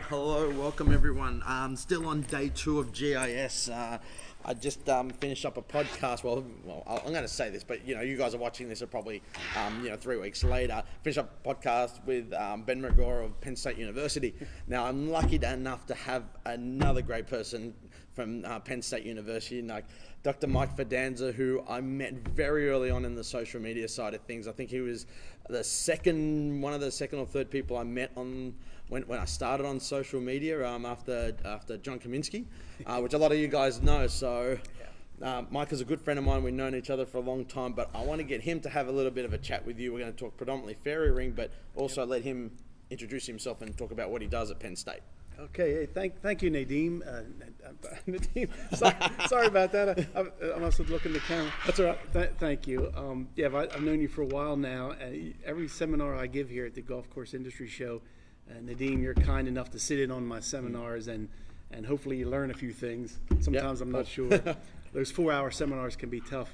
Hello, welcome everyone. Still on day 2 of GIS. I just finished up a podcast. Well, I'm going to say this, but you guys are watching this are probably 3 weeks later. Finished up a podcast with Ben McGraw of Penn State University. Now I'm lucky enough to have another great person from Penn State University, like Dr Mike Fidanza, who I met very early on in the social media side of things. I think he was one of the second or third people I met on when I started on social media after John Kaminsky, which a lot of you guys know. So Mike is a good friend of mine. We've known each other for a long time, but I want to get him to have a little bit of a chat with you. We're going to talk predominantly fairy ring, but also let him introduce himself and talk about what he does at Penn State. Okay, hey, thank you, Nadeem. Nadeem, sorry about that. I must have looked in the camera. That's all right. Thank you. I've known you for a while now. Every seminar I give here at the Golf Course Industry Show, Nadeem, you're kind enough to sit in on my seminars, and hopefully you learn a few things. Sometimes I'm not sure. Those 4-hour seminars can be tough.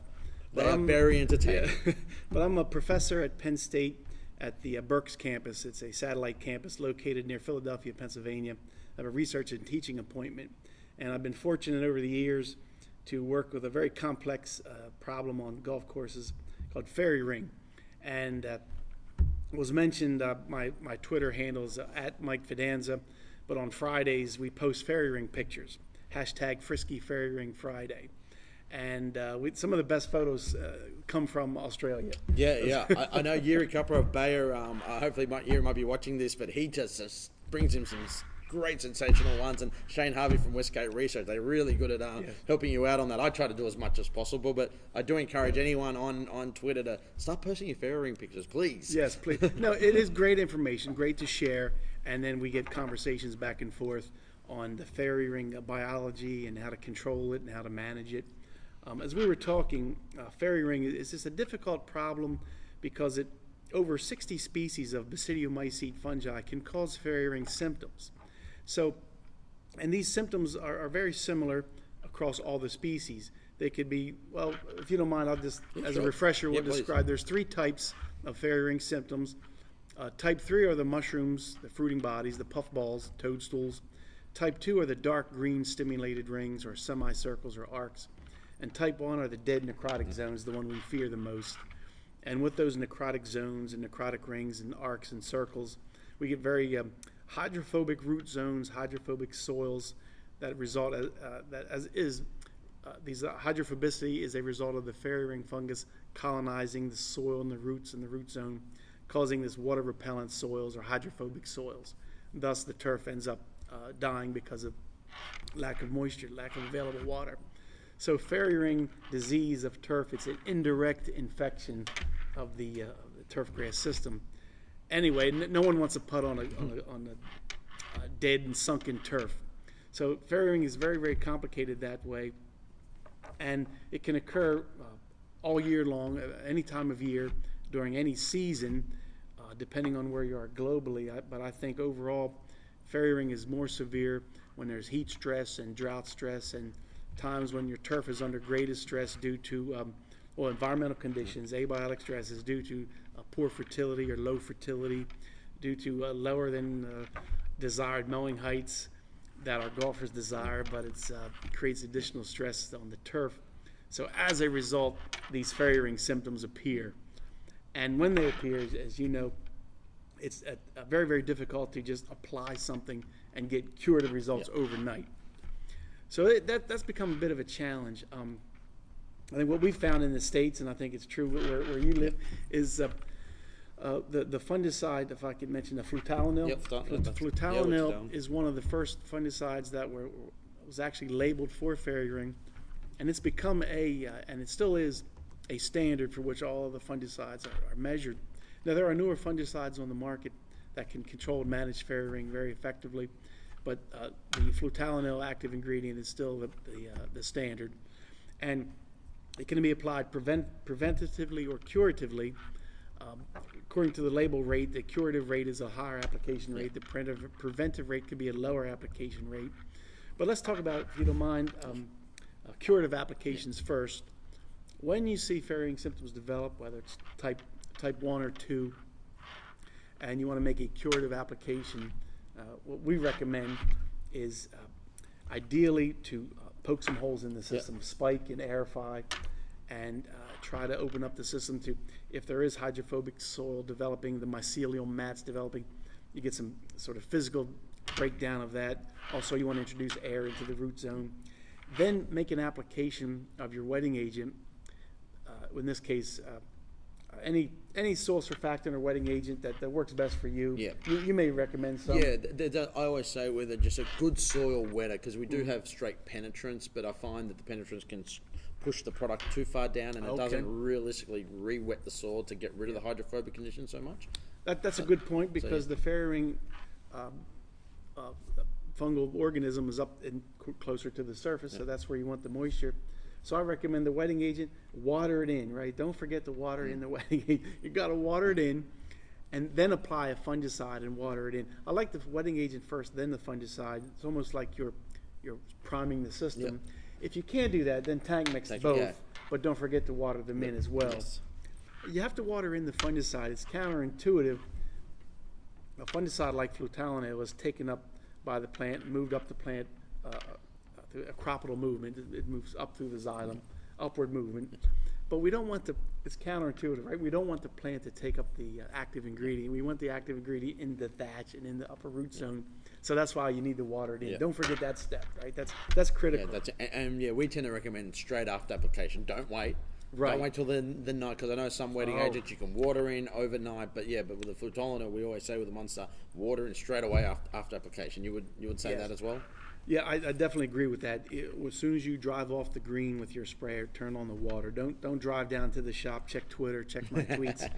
They are very entertaining. Yeah, but I'm a professor at Penn State at the Berks campus. It's a satellite campus located near Philadelphia, Pennsylvania. I have a research and teaching appointment, and I've been fortunate over the years to work with a very complex problem on golf courses called fairy ring. And was mentioned, my Twitter handle is at Mike Fidanza, but on Fridays we post fairy ring pictures, hashtag Frisky Fairy Ring Friday. And some of the best photos come from Australia. Yeah. I know Yuri Cupper of Bayer, hopefully Yuri might be watching this, but he just brings him some great sensational ones, and Shane Harvey from Westgate Research, they're really good at helping you out on that. I try to do as much as possible, but I do encourage anyone on Twitter to start posting your fairy ring pictures, please. Yes, please. No, it is great information, great to share, and then we get conversations back and forth on the fairy ring biology and how to control it and how to manage it. As we were talking, fairy ring is just a difficult problem because over 60 species of basidiomycete fungi can cause fairy ring symptoms. So, and these symptoms are very similar across all the species. They could be, well, if you don't mind, I'll just, as a refresher, we'll describe. There's 3 types of fairy ring symptoms. Type 3 are the mushrooms, the fruiting bodies, the puffballs, toadstools. Type 2 are the dark green stimulated rings or semicircles or arcs. And type 1 are the dead necrotic zones, the one we fear the most. And with those necrotic zones and necrotic rings and arcs and circles, we get very hydrophobic root zones, hydrophobic soils that result these hydrophobicity is a result of the fairy ring fungus colonizing the soil and the roots in the root zone, causing this water repellent soils or hydrophobic soils. Thus, the turf ends up dying because of lack of moisture, lack of available water. So fairy ring disease of turf, it's an indirect infection of the turf grass system. Anyway, no one wants to putt on a dead and sunken turf. So fairy ring is very, very complicated that way. And it can occur all year long, any time of year, during any season, depending on where you are globally. But I think overall, fairy ring is more severe when there's heat stress and drought stress and times when your turf is under greatest stress due to environmental conditions. Abiotic stress is due to poor fertility or low fertility, due to lower than desired mowing heights that our golfers desire, but it creates additional stress on the turf. So as a result, these fairy ring symptoms appear. And when they appear, as you know, it's very, very difficult to just apply something and get curative results overnight. So that's become a bit of a challenge. I think what we found in the States, and I think it's true where you live, is the fungicide, if I could mention the flutalonil. Flutalonil is one of the first fungicides that was actually labeled for fairy ring, and it's become and it still is, a standard for which all of the fungicides are measured. Now, there are newer fungicides on the market that can control and manage fairy ring very effectively, but the flutalonil active ingredient is still the standard. And it can be applied preventatively or curatively. According to the label rate, the curative rate is a higher application rate. The preventive rate could be a lower application rate. But let's talk about, if you don't mind, curative applications first. When you see fairy ring symptoms develop, whether it's type 1 or 2, and you want to make a curative application, what we recommend is ideally to poke some holes in the system, spike and aerify, and try to open up the system to, if there is hydrophobic soil developing, the mycelial mats developing, you get some sort of physical breakdown of that. Also, you want to introduce air into the root zone. Then make an application of your wetting agent, in this case, any soil surfactant or wetting agent that works best for you. Yeah. You may recommend some. Yeah, I always say whether just a good soil wetter, because we do have straight penetrance, but I find that the penetrance can push the product too far down, and it doesn't realistically re-wet the soil to get rid of the hydrophobic condition so much. That's a good point, because the fairy ring fungal organism is up and closer to the surface, so that's where you want the moisture. So I recommend the wetting agent, water it in, right? Don't forget to water in the wetting agent. You got to water it in, and then apply a fungicide and water it in. I like the wetting agent first, then the fungicide. It's almost like you're priming the system. Yep. If you can't do that, then tank mix both, but don't forget to water them in as well. Yes. You have to water in the fungicide. It's counterintuitive. A fungicide like flutalonil was taken up by the plant, moved up the plant through a cropital movement. It moves up through the xylem, upward movement. But we don't want it's counterintuitive, right? We don't want the plant to take up the active ingredient. We want the active ingredient in the thatch and in the upper root zone. So that's why you need to water it in. Don't forget that step, right? That's critical. We tend to recommend straight after application. Don't wait. Right. Don't wait till the night, because I know some wetting agents you can water in overnight, but with the flutalonil, we always say with the Monster, water in straight away after application. You would say that as well? Yeah, I definitely agree with that. As soon as you drive off the green with your sprayer, turn on the water. Don't drive down to the shop, check Twitter, check my tweets.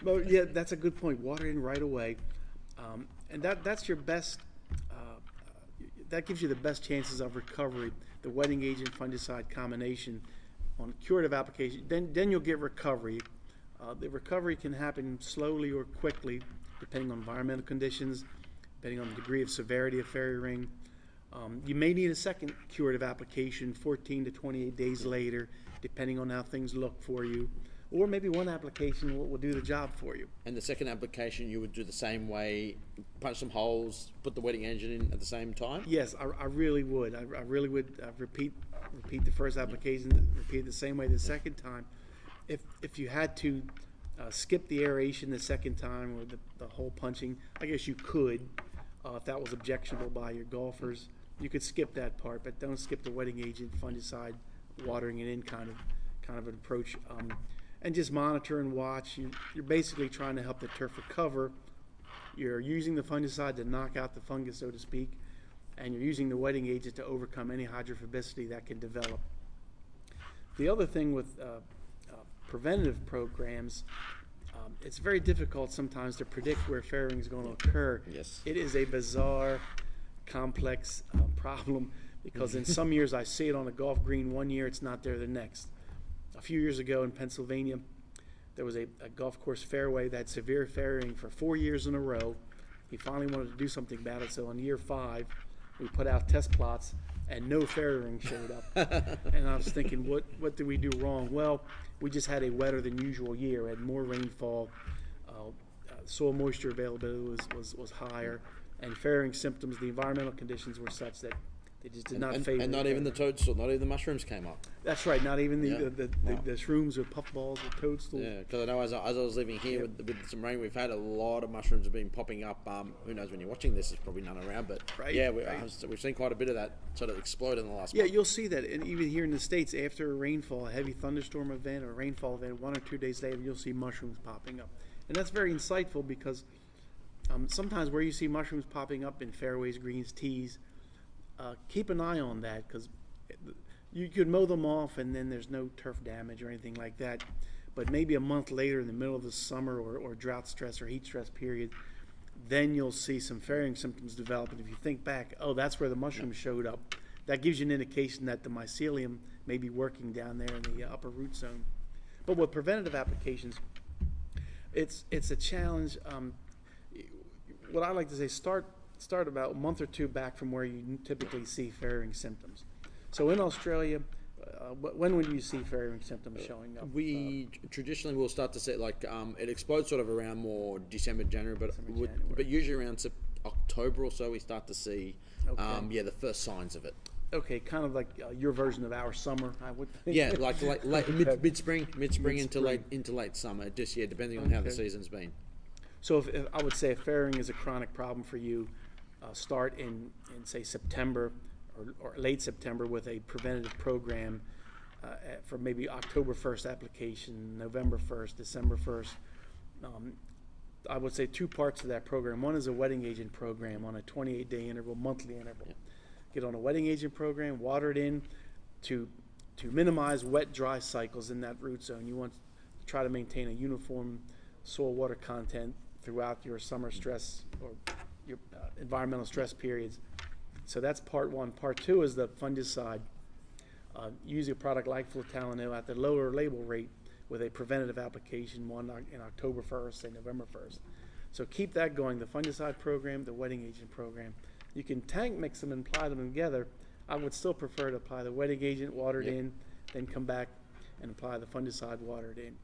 But yeah, that's a good point. Water in right away, and that's your best. That gives you the best chances of recovery. The wetting agent fungicide combination on curative application. Then you'll get recovery. The recovery can happen slowly or quickly, depending on environmental conditions, depending on the degree of severity of fairy ring. You may need a second curative application 14 to 28 days later, depending on how things look for you. Or maybe one application will do the job for you. And the second application you would do the same way, punch some holes, put the wetting agent in at the same time? Yes, I really would. I really would repeat the first application, repeat the same way the second time. If you had to skip the aeration the second time, or the hole punching, I guess you could. If that was objectionable by your golfers, you could skip that part, but don't skip the wetting agent, fungicide, watering it in kind of an approach. And just monitor and watch. You're basically trying to help the turf recover. You're using the fungicide to knock out the fungus, so to speak, and you're using the wetting agent to overcome any hydrophobicity that can develop. The other thing with preventative programs, it's very difficult sometimes to predict where fairy ring is going to occur. Yes. It is a bizarre, complex problem, because in some years I see it on a golf green one year, it's not there the next. A few years ago in Pennsylvania, there was a golf course fairway that had severe fairy ring for 4 years in a row. He finally wanted to do something about it, so in year 5, we put out test plots, and no fairy ring showed up. And I was thinking, what did we do wrong? Well, we just had a wetter than usual year. We had more rainfall, soil moisture availability was higher, and fairy ring symptoms, the environmental conditions were such that they just did not favor. And not even the toadstool, not even the mushrooms came up. That's right, not even the shrooms or puffballs or toadstools. Yeah, because I know as I was living here with some rain, we've had a lot of mushrooms have been popping up. Who knows when you're watching this, there's probably none around, but we've seen quite a bit of that sort of explode in the last month. You'll see that, and even here in the States, after a rainfall, a heavy thunderstorm event or a rainfall event, 1 or 2 days later, you'll see mushrooms popping up. And that's very insightful, because sometimes where you see mushrooms popping up in fairways, greens, tees, keep an eye on that, because you could mow them off and then there's no turf damage or anything like that. But maybe a month later, in the middle of the summer or drought stress or heat stress period, then you'll see some fairy ring symptoms develop. And if you think back, that's where the mushrooms showed up. That gives you an indication that the mycelium may be working down there in the upper root zone. But with preventative applications, it's a challenge. What I like to say, start about a month or two back from where you typically see fairy ring symptoms. So in Australia, when would you see fairy ring symptoms showing up? We traditionally will start to see it explodes sort of around more December, January, but usually around October or so we start to see, Okay. the first signs of it. Okay, kind of like your version of our summer, I would think. Yeah, like late mid spring into Mid-spring. late summer. Just depending on how the Okay. season's been. So if I would say if fairing is a chronic problem for you, start in say September or late September with a preventative program for maybe October 1st application, November 1st, December 1st. I would say two parts of that program. One is a wetting agent program on a 28-day interval, monthly interval. Yeah. Get on a wetting agent program, water it in to minimize wet-dry cycles in that root zone. You want to try to maintain a uniform soil water content throughout your summer stress or your environmental stress periods. So that's part one. Part two is the fungicide. Use a product like flutalonil at the lower label rate with a preventative application, one in October 1st, say November 1st. So keep that going, the fungicide program, the wetting agent program. You can tank mix them and apply them together. I would still prefer to apply the wetting agent, watered in, then come back and apply the fungicide, watered in.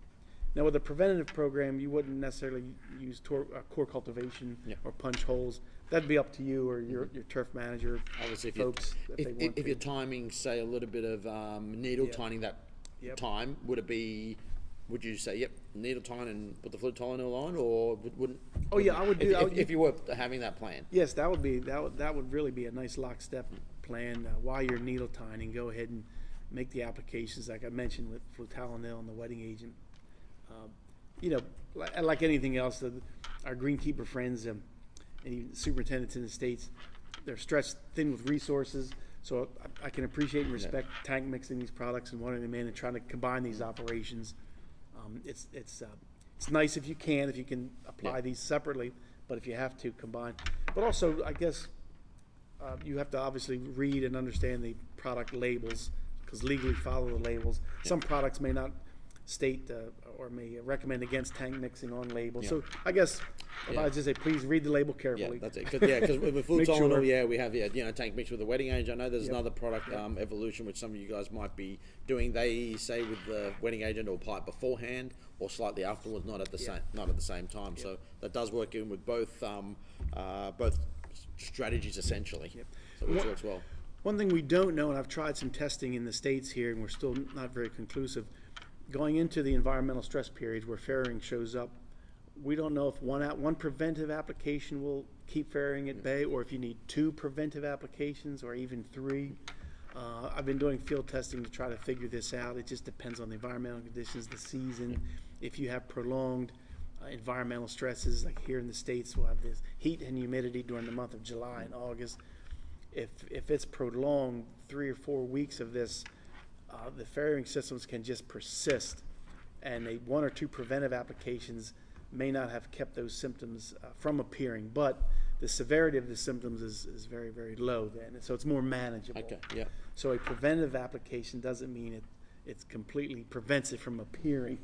Now with a preventative program, you wouldn't necessarily use core cultivation or punch holes. That'd be up to you or your turf manager, Obviously, folks, if you're timing, say, a little bit of needle tining that time, would you say, needle tine and put the flutalonil on, or wouldn't? Oh yeah, I would do. If you were having that plan. Yes, that would really be a nice lockstep plan. While you're needle tining, go ahead and make the applications like I mentioned with flutalonil and the wetting agent. Like anything else, our greenkeeper friends and even superintendents in the states, they're stretched thin with resources. So I can appreciate and respect tank mixing these products and wanting them in and trying to combine these operations. It's nice if you can apply these separately, but if you have to combine. But also, I guess you have to obviously read and understand the product labels because legally follow the labels. Some products may not state or may recommend against tank mixing on labels. So I guess if I just say, please read the label carefully. Yeah, that's it. Because with flutalonil, sure. we have tank mix with the wetting agent. I know there's another product, Evolution, which some of you guys might be doing. They say with the wetting agent to apply it beforehand or slightly afterwards, not at the same time. So that does work in with both strategies essentially. So which works well. One thing we don't know, and I've tried some testing in the States here, and we're still not very conclusive. Going into the environmental stress periods where fairing shows up, we don't know if one preventive application will keep fairing at bay, or if you need two preventive applications, or even three. I've been doing field testing to try to figure this out. It just depends on the environmental conditions, the season. If you have prolonged environmental stresses, like here in the States, we'll have this heat and humidity during the month of July and August. If it's prolonged 3 or 4 weeks of this, the fairing systems can just persist, and one or two preventive applications may not have kept those symptoms from appearing, but the severity of the symptoms is very, very low then, and so it's more manageable. Okay, yeah. So a preventive application doesn't mean it completely prevents it from appearing,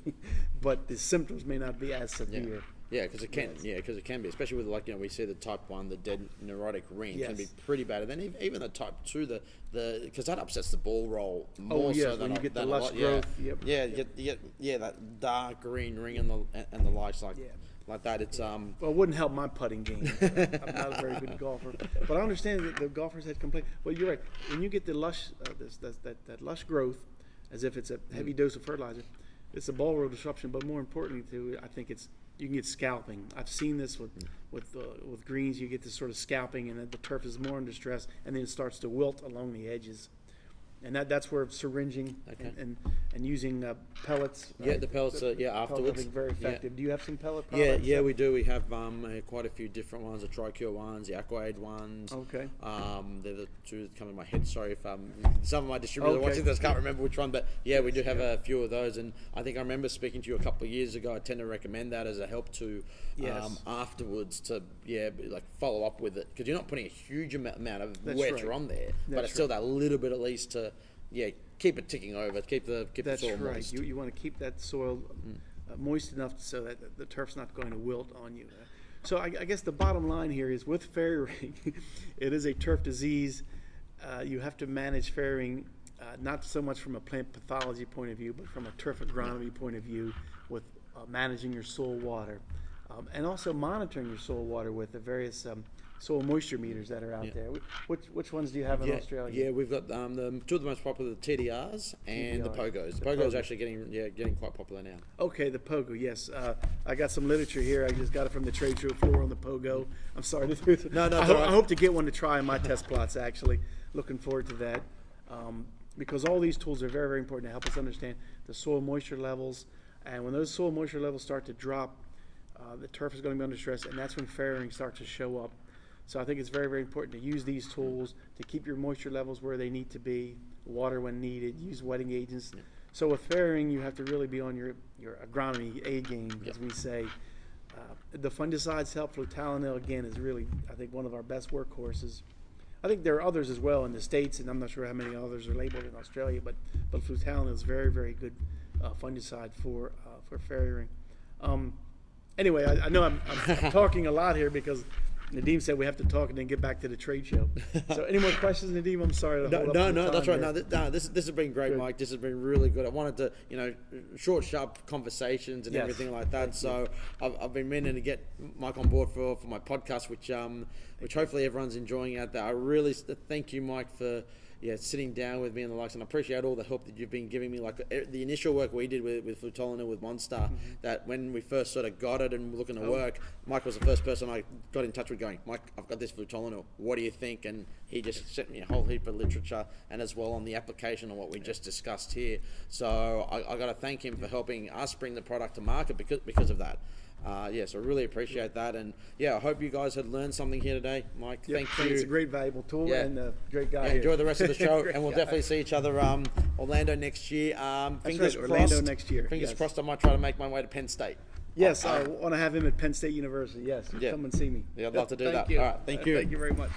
but the symptoms may not be as severe. Yeah, because it can. Yeah, because it can be, especially with we see the type 1, the dead neurotic ring can be Yes. pretty bad, and then even the type 2, the because that upsets the ball roll more yes, so when than you get the than lush growth, yep. You get that dark green ring and the lights like that. It's Well, it wouldn't help my putting game. I'm not a very good golfer, but I understand that the golfers had complained. Well, you're right. When you get the lush, that lush growth, as if it's a heavy dose of fertilizer, it's a ball roll disruption. But more importantly, too, I think you can get scalping. I've seen this with greens. You get this sort of scalping, and the turf is more in distress, and then it starts to wilt along the edges. And that's where syringing and using pellets. the pellets. Pellets Afterwards. I think very effective. Yeah. Do you have some pellet products? Yeah, we do. We have quite a few different ones: the Tricure ones, the Aquaid ones. Okay. They're the two that come in my head. Sorry if some of my distributors are watching this, can't remember which one, but we do have a few of those. And I think I remember speaking to you a couple of years ago. I tend to recommend that as a help to afterwards to follow up with it, because you're not putting a huge amount of wet on there, but it's still that little bit at least to keep it ticking over, keep the soil moist. You want to keep that soil moist enough so that the turf's not going to wilt on you. So I guess the bottom line here is with fairing, it is a turf disease. You have to manage fairing not so much from a plant pathology point of view, but from a turf agronomy point of view with managing your soil water. and also monitoring your soil water with the various soil moisture meters that are out there. Which ones do you have in Australia? Yeah, we've got the two of the most popular, the TDRs and the Pogos. The Pogo's actually getting quite popular now. Okay, the Pogo, yes. I got some literature here. I just got it from the trade show floor on the Pogo. I'm sorry to do this. No, I hope to get one to try in my test plots, actually. Looking forward to that. Because all these tools are very, very important to help us understand the soil moisture levels. And when those soil moisture levels start to drop, the turf is going to be under stress, and that's when farrowing starts to show up. So I think it's very, very important to use these tools to keep your moisture levels where they need to be, water when needed, use wetting agents. Yeah. So with farrowing, you have to really be on your agronomy A game, as we say. The fungicides help. Flutalonil, again, is really, I think, one of our best workhorses. I think there are others as well in the States, and I'm not sure how many others are labeled in Australia, but flutalonil is very, very good fungicide for farrowing. Anyway, I know I'm talking a lot here because Nadeem said we have to talk and then get back to the trade show. So any more questions, Nadeem? I'm sorry to hold up No, that's right. Here. No, this has been great, good. Mike. This has been really good. I wanted to, short, sharp conversations and everything like that. So I've been meaning to get Mike on board for my podcast, which hopefully everyone's enjoying out there. I really thank you, Mike, for sitting down with me and the likes, and I appreciate all the help that you've been giving me. Like the initial work we did with Flutalonil with Monster, that when we first sort of got it and were looking to work, Mike was the first person I got in touch with going, Mike, I've got this Flutalonil, what do you think? And he just sent me a whole heap of literature and as well on the application of what we just discussed here. So I got to thank him for helping us bring the product to market because of that. So I really appreciate that, and I hope you guys had learned something here today, Mike. Thank you. It's a great valuable tool and a great guy. Here. Enjoy the rest of the show, and we'll definitely see each other Orlando next year. Fingers crossed. Orlando next year. Fingers crossed. I might try to make my way to Penn State. Yes, I want to have him at Penn State University. Yes, come and see me. Yeah, I'd love to do that. You. All right, thank you. Thank you very much.